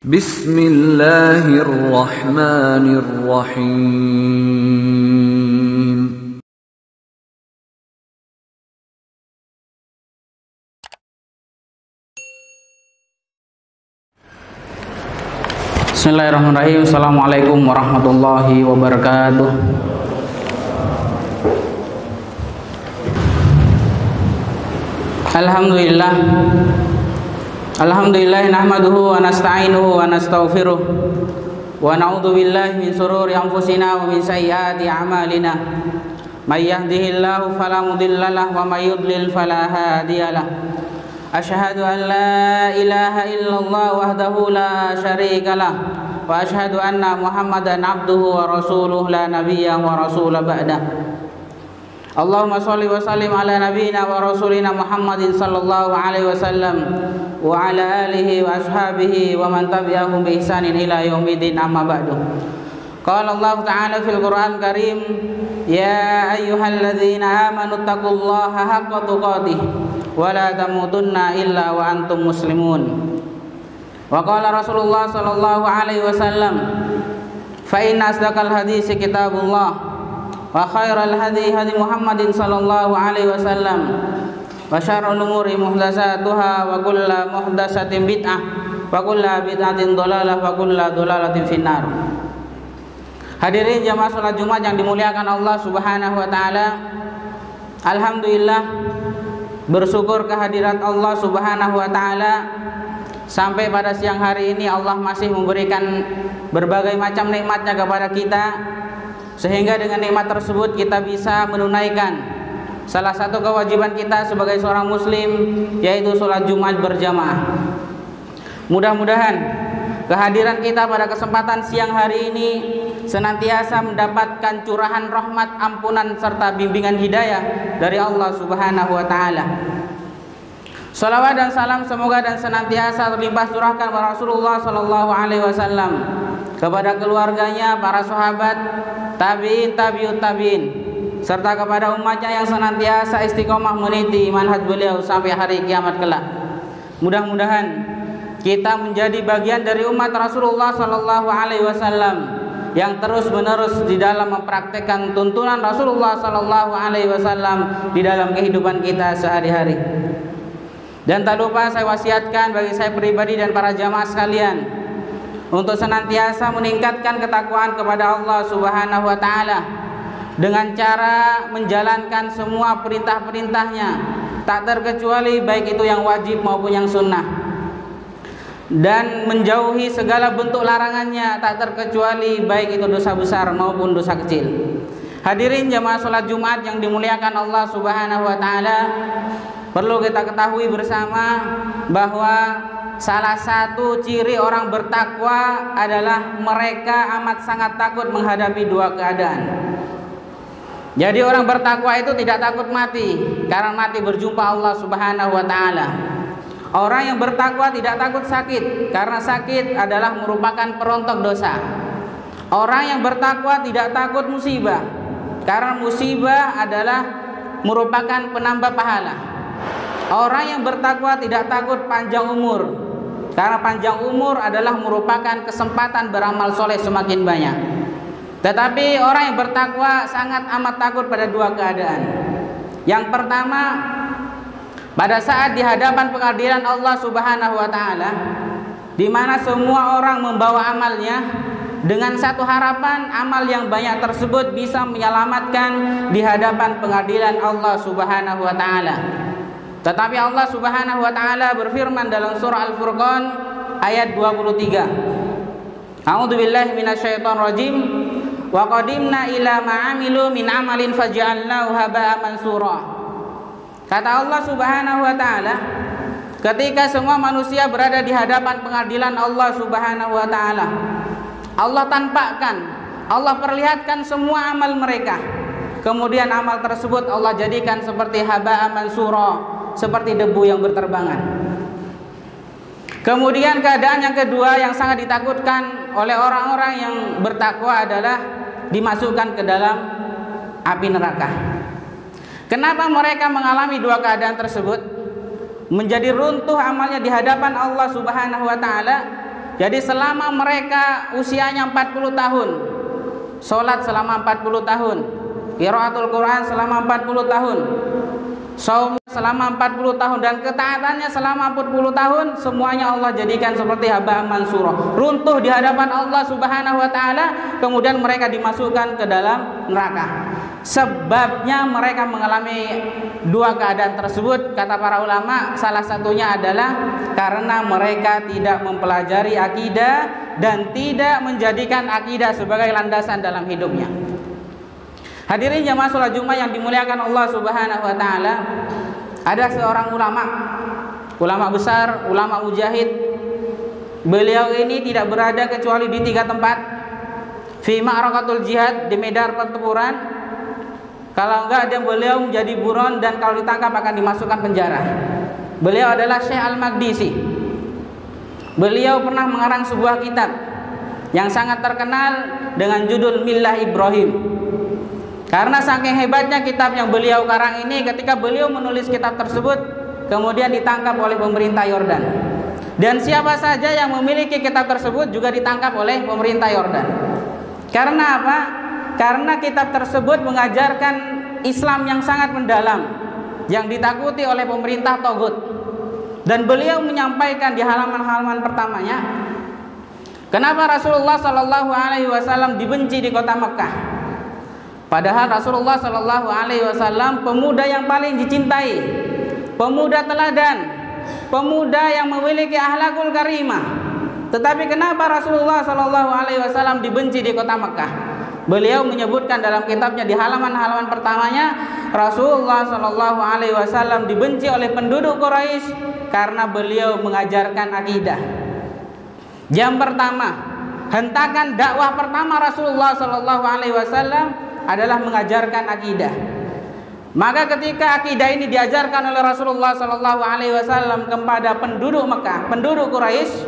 Bismillahirrahmanirrahim. Bismillahirrahmanirrahim. Assalamualaikum warahmatullahi wabarakatuh. Alhamdulillah nahmaduhu wa nasta'inuhu wa nastaghfiruh wa na'udzu billahi min shururi anfusina wa min sayyiati a'malina. May yahdihillahu fala mudilla lahu wa may yudlil fala hadiyalah. Asyhadu an la ilaha illallah wahdahu la syarika lah wa asyhadu anna Muhammadan abduhu wa rasuluh la nabiyya wa rasula ba'dah. Allahumma sholli wa sallim ala nabiyyina wa rasulina Muhammadin sallallahu alaihi wasallam wa ala alihi wa ashabihi wa man tabi'ahum bi ihsanin ila yaumiddin, amma ba'du. Qala Allah ta'ala fil Qur'an Karim, ya ayyuhalladzina amanu taqullaha haqqa tuqatih wa la tamutunna illa wa antum muslimun. Wa qala Rasulullah sallallahu alaihi wasallam, fa inna asdaqal hadits kitabullah wa khairal hadi hadi Muhammadin sallallahu alaihi wasallam wa syarrul umuri muhdatsatuha wa kullu muhdatsatin bid'ah wa kullu bid'atin dhalalah wa kullu dhalalatin finnar. Hadirin jamaah salat Jumat yang dimuliakan Allah Subhanahu wa taala, alhamdulillah bersyukur kehadirat Allah Subhanahu wa taala sampai pada siang hari ini Allah masih memberikan berbagai macam nikmatnya kepada kita, sehingga dengan nikmat tersebut kita bisa menunaikan salah satu kewajiban kita sebagai seorang muslim, yaitu sholat Jumat berjamaah. Mudah-mudahan kehadiran kita pada kesempatan siang hari ini senantiasa mendapatkan curahan rahmat, ampunan serta bimbingan hidayah dari Allah Subhanahu wa taala. Salawat dan salam semoga dan senantiasa terlimpah curahkan kepada Rasulullah sallallahu alaihi wasallam, kepada keluarganya, para sahabat, tabi'in, tabi'ut tabi'in, serta kepada umatnya yang senantiasa istiqomah meniti manhaj beliau sampai hari kiamat kelak. Mudah-mudahan kita menjadi bagian dari umat Rasulullah sallallahu alaihi wasallam yang terus-menerus di dalam mempraktekkan tuntunan Rasulullah sallallahu alaihi wasallam di dalam kehidupan kita sehari-hari. Dan tak lupa saya wasiatkan bagi saya pribadi dan para jamaah sekalian untuk senantiasa meningkatkan ketakwaan kepada Allah Subhanahu wa taala dengan cara menjalankan semua perintah-perintahnya, tak terkecuali baik itu yang wajib maupun yang sunnah, dan menjauhi segala bentuk larangannya, tak terkecuali baik itu dosa besar maupun dosa kecil. Hadirin jamaah salat Jumat yang dimuliakan Allah Subhanahu wa taala, perlu kita ketahui bersama bahwa salah satu ciri orang bertakwa adalah mereka amat sangat takut menghadapi dua keadaan. Jadi orang bertakwa itu tidak takut mati, karena mati berjumpa Allah Subhanahu wa taala. Orang yang bertakwa tidak takut sakit, karena sakit adalah merupakan perontok dosa. Orang yang bertakwa tidak takut musibah, karena musibah adalah merupakan penambah pahala. Orang yang bertakwa tidak takut panjang umur, karena panjang umur adalah merupakan kesempatan beramal soleh semakin banyak. Tetapi orang yang bertakwa sangat amat takut pada dua keadaan. Yang pertama, pada saat di hadapan pengadilan Allah Subhanahu wa taala, di mana semua orang membawa amalnya dengan satu harapan, amal yang banyak tersebut bisa menyelamatkan di hadapan pengadilan Allah Subhanahu wa taala. Tetapi Allah Subhanahu wa taala berfirman dalam surah Al-Furqan ayat 23. A'udzubillahi minasyaitonirrajim. Wa qadimna ila ma'amilu min amalin faj'alnahu haba'an mansura. Kata Allah Subhanahu wa taala, ketika semua manusia berada di hadapan pengadilan Allah Subhanahu wa taala, Allah tampakkan, Allah perlihatkan semua amal mereka. Kemudian amal tersebut Allah jadikan seperti haba'an mansura, seperti debu yang berterbangan. Kemudian keadaan yang kedua yang sangat ditakutkan oleh orang-orang yang bertakwa adalah dimasukkan ke dalam api neraka. Kenapa mereka mengalami dua keadaan tersebut? Menjadi runtuh amalnya di hadapan Allah Subhanahu wa taala, Jadi selama mereka usianya 40 tahun, sholat selama 40 tahun, qiraatul Quran selama 40 tahun, saum selama 40 tahun, dan ketaatannya selama 40 tahun, semuanya Allah jadikan seperti haba'an mansura, runtuh di hadapan Allah Subhanahu wa taala, kemudian mereka dimasukkan ke dalam neraka. Sebabnya mereka mengalami dua keadaan tersebut, kata para ulama, salah satunya adalah karena mereka tidak mempelajari akidah dan tidak menjadikan akidah sebagai landasan dalam hidupnya. Hadirin jamaah salat Jumat yang dimuliakan Allah Subhanahu wa taala, ada seorang ulama besar, ulama mujahid. Beliau ini tidak berada kecuali di 3 tempat. Fi ma'rakatul jihad, di medan pertempuran. Kalau enggak, dia beliau menjadi buron, dan kalau ditangkap akan dimasukkan penjara. Beliau adalah Syekh Al-Maqdisi. Beliau pernah mengarang sebuah kitab yang sangat terkenal dengan judul Millah Ibrahim. Karena saking hebatnya kitab yang beliau karang ini, ketika beliau menulis kitab tersebut, kemudian ditangkap oleh pemerintah Yordan. Dan siapa saja yang memiliki kitab tersebut juga ditangkap oleh pemerintah Yordan. Karena apa? Karena kitab tersebut mengajarkan Islam yang sangat mendalam, yang ditakuti oleh pemerintah Togut. Dan beliau menyampaikan di halaman-halaman pertamanya, kenapa Rasulullah Shallallahu Alaihi Wasallam dibenci di kota Mekah. Padahal Rasulullah Shallallahu Alaihi Wasallam pemuda yang paling dicintai, pemuda teladan, pemuda yang memiliki akhlakul karimah. Tetapi kenapa Rasulullah Shallallahu Alaihi Wasallam dibenci di kota Mekah? Beliau menyebutkan dalam kitabnya di halaman-halaman pertamanya, Rasulullah Shallallahu Alaihi Wasallam dibenci oleh penduduk Quraisy karena beliau mengajarkan akidah. Yang pertama, hentakan dakwah pertama Rasulullah Shallallahu Alaihi Wasallam adalah mengajarkan akidah. Maka ketika akidah ini diajarkan oleh Rasulullah Shallallahu Alaihi Wasallam kepada penduduk Mekah, penduduk Quraisy,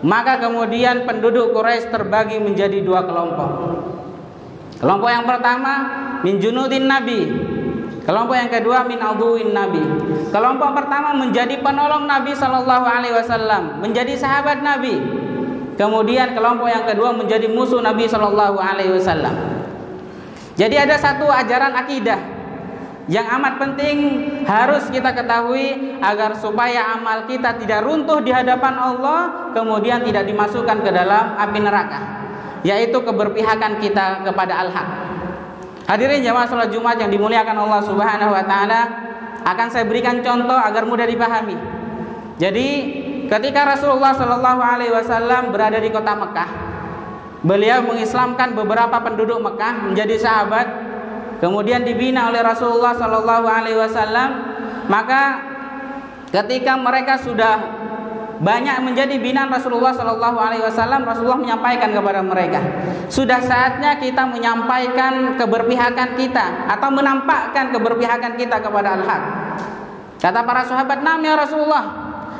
maka kemudian penduduk Quraisy terbagi menjadi 2 kelompok. Kelompok yang pertama min junudin Nabi, kelompok yang kedua min aduwin Nabi. Kelompok pertama menjadi penolong Nabi Shallallahu Alaihi Wasallam, menjadi sahabat Nabi. Kemudian kelompok yang kedua menjadi musuh Nabi Shallallahu Alaihi Wasallam. Jadi ada satu ajaran akidah yang amat penting harus kita ketahui agar supaya amal kita tidak runtuh di hadapan Allah, kemudian tidak dimasukkan ke dalam api neraka, yaitu keberpihakan kita kepada al-haq. Hadirin jamaah salat Jumat yang dimuliakan Allah Subhanahu wa taala, akan saya berikan contoh agar mudah dipahami. Jadi ketika Rasulullah Shallallahu Alaihi Wasallam berada di kota Mekah, beliau mengislamkan beberapa penduduk Mekah menjadi sahabat, kemudian dibina oleh Rasulullah Shallallahu Alaihi Wasallam. Maka ketika mereka sudah banyak menjadi binaan Rasulullah Shallallahu Alaihi Wasallam, Rasulullah menyampaikan kepada mereka, sudah saatnya kita menyampaikan keberpihakan kita atau menampakkan keberpihakan kita kepada al-haq. Kata para sahabat, "Nam ya Rasulullah,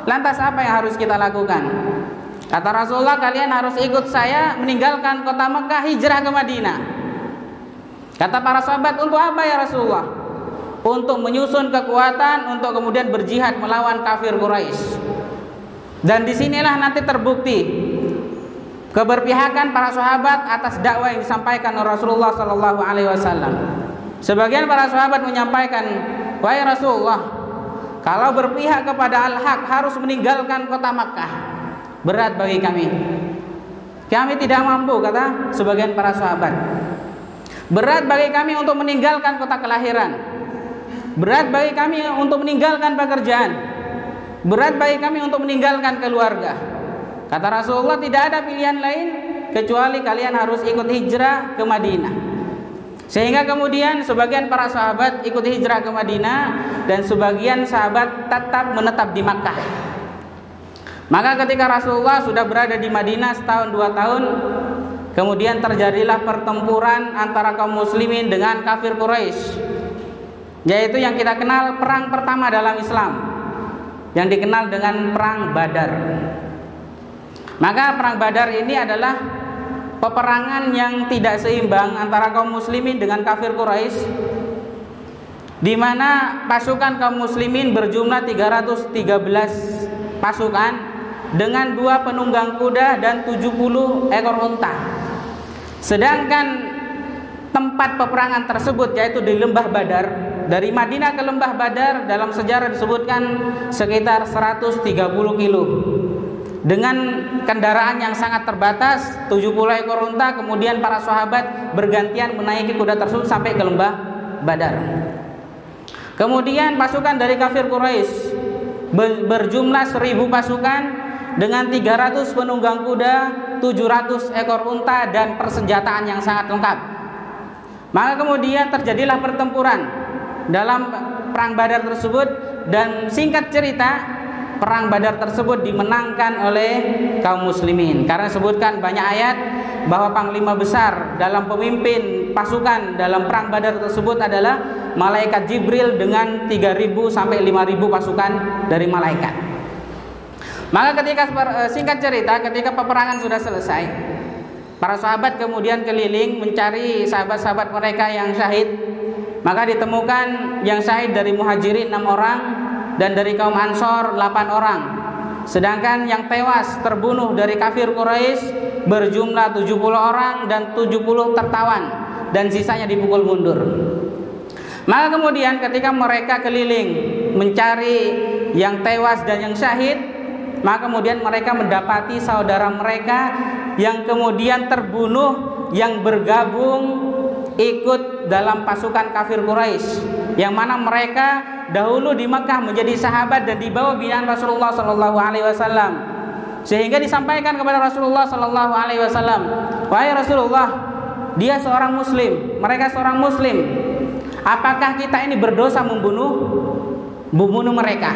lantas apa yang harus kita lakukan?" Kata Rasulullah, "Kalian harus ikut saya meninggalkan kota Mekah, hijrah ke Madinah." Kata para sahabat, "Untuk apa ya Rasulullah?" "Untuk menyusun kekuatan untuk kemudian berjihad melawan kafir Quraisy." Dan disinilah nanti terbukti keberpihakan para sahabat atas dakwah yang disampaikan oleh Rasulullah Sallallahu Alaihi Wasallam. Sebagian para sahabat menyampaikan, "Wahai Rasulullah, kalau berpihak kepada al-haq harus meninggalkan kota Makkah. Berat bagi kami. Kami tidak mampu," kata sebagian para sahabat. "Berat bagi kami untuk meninggalkan kota kelahiran. Berat bagi kami untuk meninggalkan pekerjaan. Berat bagi kami untuk meninggalkan keluarga." Kata Rasulullah, tidak ada pilihan lain kecuali kalian harus ikut hijrah ke Madinah. Sehingga kemudian sebagian para sahabat ikut hijrah ke Madinah dan sebagian sahabat menetap di Makkah. Maka ketika Rasulullah sudah berada di Madinah setahun 2 tahun, kemudian terjadilah pertempuran antara kaum muslimin dengan kafir Quraisy, yaitu yang kita kenal perang pertama dalam Islam, yang dikenal dengan perang Badar. Maka perang Badar ini adalah peperangan yang tidak seimbang antara kaum muslimin dengan kafir Quraisy, di mana pasukan kaum muslimin berjumlah 313 pasukan dengan 2 penunggang kuda dan 70 ekor unta. Sedangkan tempat peperangan tersebut yaitu di Lembah Badar, dari Madinah ke Lembah Badar dalam sejarah disebutkan sekitar 130 kilo dengan kendaraan yang sangat terbatas, 70 ekor unta. Kemudian para sahabat bergantian menaiki kuda tersebut sampai ke Lembah Badar. Kemudian pasukan dari kafir Quraisy berjumlah 1000 pasukan dengan 300 penunggang kuda, 700 ekor unta dan persenjataan yang sangat lengkap. Maka kemudian terjadilah pertempuran dalam perang Badar tersebut, dan singkat cerita perang Badar tersebut dimenangkan oleh kaum muslimin. Karena disebutkan banyak ayat bahwa panglima besar dalam pemimpin pasukan dalam perang Badar tersebut adalah malaikat Jibril dengan 3.000 sampai 5.000 pasukan dari malaikat. Maka ketika singkat cerita ketika peperangan sudah selesai, para sahabat kemudian keliling mencari sahabat-sahabat mereka yang syahid. Maka ditemukan yang syahid dari Muhajirin 6 orang dan dari kaum Ansor 8 orang. Sedangkan yang tewas terbunuh dari kafir Quraisy berjumlah 70 orang dan 70 tertawan dan sisanya dipukul mundur. Maka kemudian ketika mereka keliling mencari yang tewas dan yang syahid, maka kemudian mereka mendapati saudara mereka yang kemudian terbunuh yang bergabung ikut dalam pasukan kafir Quraisy, yang mana mereka dahulu di Mekah menjadi sahabat dan dibawa binaan Rasulullah Sallallahu Alaihi Wasallam, sehingga disampaikan kepada Rasulullah Sallallahu Alaihi Wasallam, wahai Rasulullah, dia seorang Muslim, mereka seorang Muslim, apakah kita ini berdosa membunuh mereka?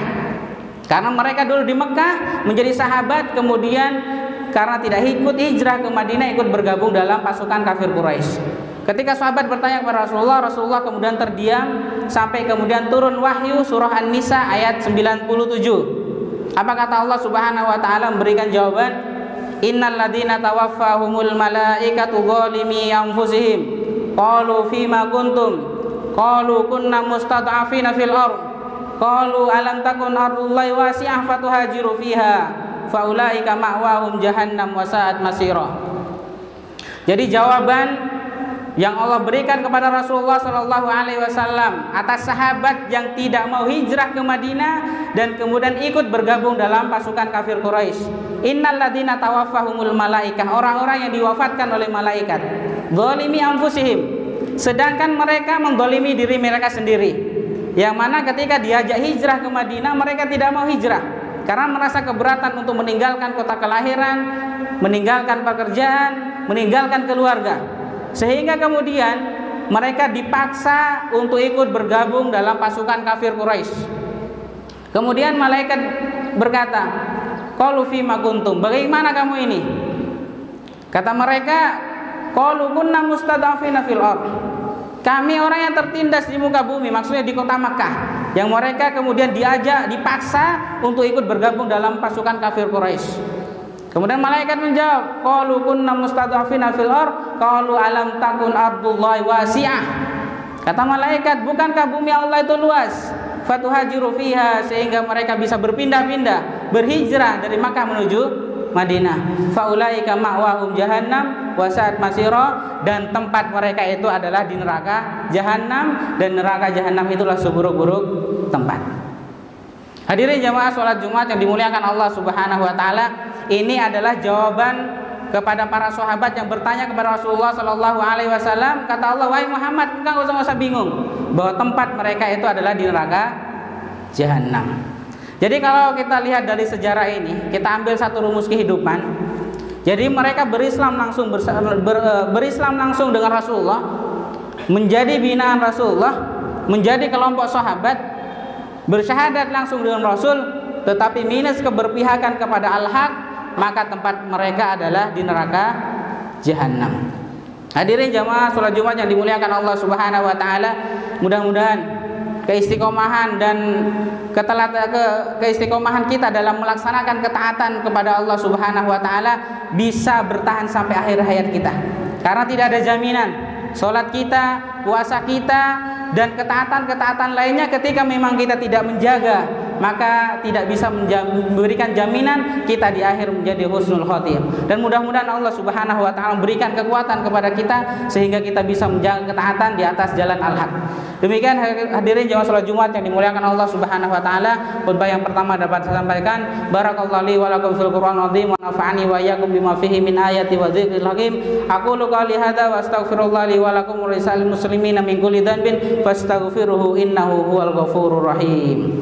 Karena mereka dulu di Mekah menjadi sahabat, kemudian karena tidak ikut hijrah ke Madinah ikut bergabung dalam pasukan kafir Quraisy. Ketika sahabat bertanya kepada Rasulullah, Rasulullah kemudian terdiam sampai kemudian turun wahyu surah An-Nisa ayat 97. Apa kata Allah Subhanahu wa taala memberikan jawaban? Innal ladzina tawaffahumul malaikatu zalimi anfusihim qalu fima kuntum qalu kunna mustad'afina fil ardh qalu alam takun ardullahi wasi'ah fatuhajiru fiha faulaika ma'wahum jahannam wa sa'at masira. Jadi jawaban yang Allah berikan kepada Rasulullah Sallallahu Alaihi Wasallam atas sahabat yang tidak mau hijrah ke Madinah dan kemudian ikut bergabung dalam pasukan kafir Quraisy. Innal ladzina tawaffahumul malaikah, orang-orang yang diwafatkan oleh malaikat, zalimi anfusihim, sedangkan mereka mendolimi diri mereka sendiri. Yang mana ketika diajak hijrah ke Madinah mereka tidak mau hijrah karena merasa keberatan untuk meninggalkan kota kelahiran, meninggalkan pekerjaan, meninggalkan keluarga. Sehingga kemudian mereka dipaksa untuk ikut bergabung dalam pasukan kafir Quraisy. Kemudian malaikat berkata, qalu fima kuntum, bagaimana kamu ini? Kata mereka, qalu kunna mustad'afina fil ardh, kami orang yang tertindas di muka bumi, maksudnya di kota Makkah, yang mereka kemudian diajak, dipaksa untuk ikut bergabung dalam pasukan kafir Quraisy. Kemudian malaikat menjawab, qalu kunna mustad'afina fil ardh, qalu alam takun ardullahi wasi'ah. Kata malaikat, bukankah bumi Allah itu luas? Fatuhajiru fiha, sehingga mereka bisa berpindah-pindah, berhijrah dari Makkah menuju Madinah. Faulaika ma'wahum jahannam wa sa'at masira, dan tempat mereka itu adalah di neraka Jahannam, dan neraka Jahannam itulah seburuk-buruk tempat. Hadirin jamaah salat Jumat yang dimuliakan Allah Subhanahu wa taala, ini adalah jawaban kepada para sahabat yang bertanya kepada Rasulullah Sallallahu Alaihi Wasallam. Kata Allah, wahai Muhammad, engkau nggak usah bingung bahwa tempat mereka itu adalah di neraka Jahannam. Jadi kalau kita lihat dari sejarah ini, kita ambil satu rumus kehidupan. Jadi mereka berislam langsung berislam langsung dengan Rasulullah, menjadi binaan Rasulullah, menjadi kelompok sahabat, bersyahadat langsung dengan Rasul, tetapi minus keberpihakan kepada al-haq, maka tempat mereka adalah di neraka Jahannam. Hadirin jamaah salat Jumat yang dimuliakan Allah Subhanahu wa taala, mudah-mudahan keistiqomahan dan keistiqomahan kita dalam melaksanakan ketaatan kepada Allah Subhanahu wa taala bisa bertahan sampai akhir hayat kita. Karena tidak ada jaminan salat kita, puasa kita dan ketaatan-ketaatan lainnya ketika memang kita tidak menjaga maka tidak bisa memberikan jaminan kita di akhir menjadi husnul khotimah. Dan mudah-mudahan Allah Subhanahu wa taala memberikan kekuatan kepada kita sehingga kita bisa menjaga ketaatan di atas jalan al-haq. Demikian hadirin jamaah salat Jumat yang dimuliakan Allah Subhanahu wa taala. Khutbah yang pertama dapat saya sampaikan, barakallahu li wa lakum fil Qur'anil azim wa nafa'ani wa iyyakum bima fihi min ayati wa dzikril hakim. Aqulu qouli hadza wa astaghfirullah li wa lakum wa lisal muslimina min kulli dhanbin fastaghfiruhu innahu huwal ghafurur rahim.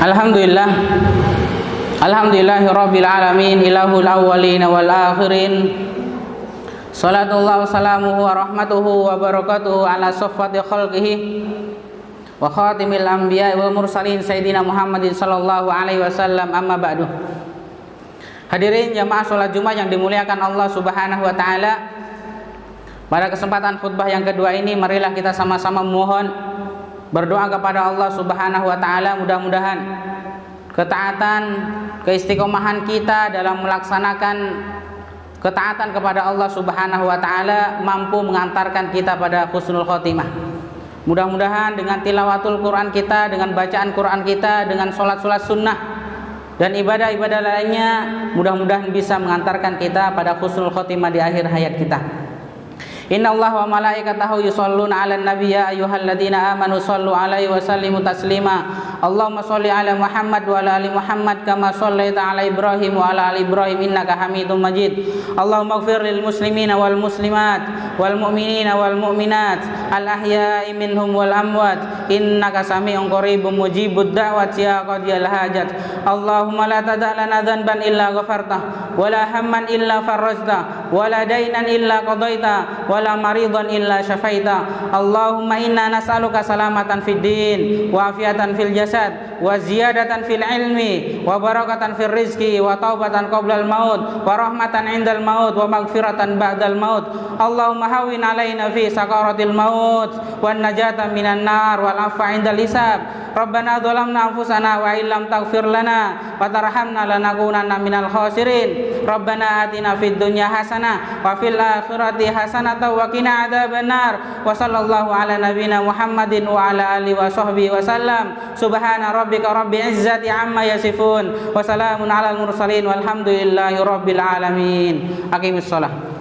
Alhamdulillah, alhamdulillahi rabbil alamin, ilahul awwalin wal akhirin. Salatullah wa salamuhu wa rahmatuhu wa barakatuhu ala safwati khalqihi wa khatimil anbiya wal mursalin sayyidina Muhammadin sallallahu alaihi wasallam, amma ba'du. Hadirin jamaah salat Jumat yang dimuliakan Allah Subhanahu wa taala, pada kesempatan khutbah yang kedua ini marilah kita sama-sama mohon berdoa kepada Allah Subhanahu wa taala, mudah-mudahan ketaatan, keistiqomahan kita dalam melaksanakan ketaatan kepada Allah Subhanahu wa taala mampu mengantarkan kita pada husnul khotimah. Mudah-mudahan dengan tilawatul Quran kita, dengan bacaan Quran kita, dengan sholat-sholat sunnah dan ibadah-ibadah lainnya, mudah-mudahan bisa mengantarkan kita pada husnul khotimah di akhir hayat kita. Innallaha wa malaikatahu yusholluna 'alan nabiy ya ayyuhalladzina amanu shollu 'alaihi wa sallimu taslima. Allahumma sholli 'ala Muhammad wa 'ala ali Muhammad kama shollaita 'ala Ibrahim wa 'ala ali Ibrahim innaka Hamidum Majid. Allahumma ighfir lil muslimina wal muslimat wal mu'minina wal mu'minat al ahya'i minhum wal amwat innaka sami'un qaribun mujibud da'wati ya qadiyal hajat. Allahumma la tada' lana dhanban illa ghafartah wa la hamman illa farajtah wa la daynan illa qadaita wala maridan illa syafaita. Allahumma inna nas'aluka salamatan fid din wa afiatan fil jasad wa ziyadatan fil ilmi wa barakatan fil rizqi wa taubatan qoblal maut wa rahmatan indal maut wa maghfiratan ba'dal maut. Allahumma hawwin alaina fi sakaratil maut wan najatan minan nar wal afwa indal hisab. Rabbana dhalamna anfusana wa illam taghfir lana wa tarhamna lanakunanna minal khasirin. Rabbana atina fid dunya hasanah wa fil akhirati hasanah wa qina adzabannar. Wa sallallahu ala nabiyyina Muhammadin wa ala alihi wa sahbihi wa sallam. Subhana rabbika rabbil izzati amma yasifun wa salamun alal mursalin walhamdulillahi rabbil alamin. Aqimissalah.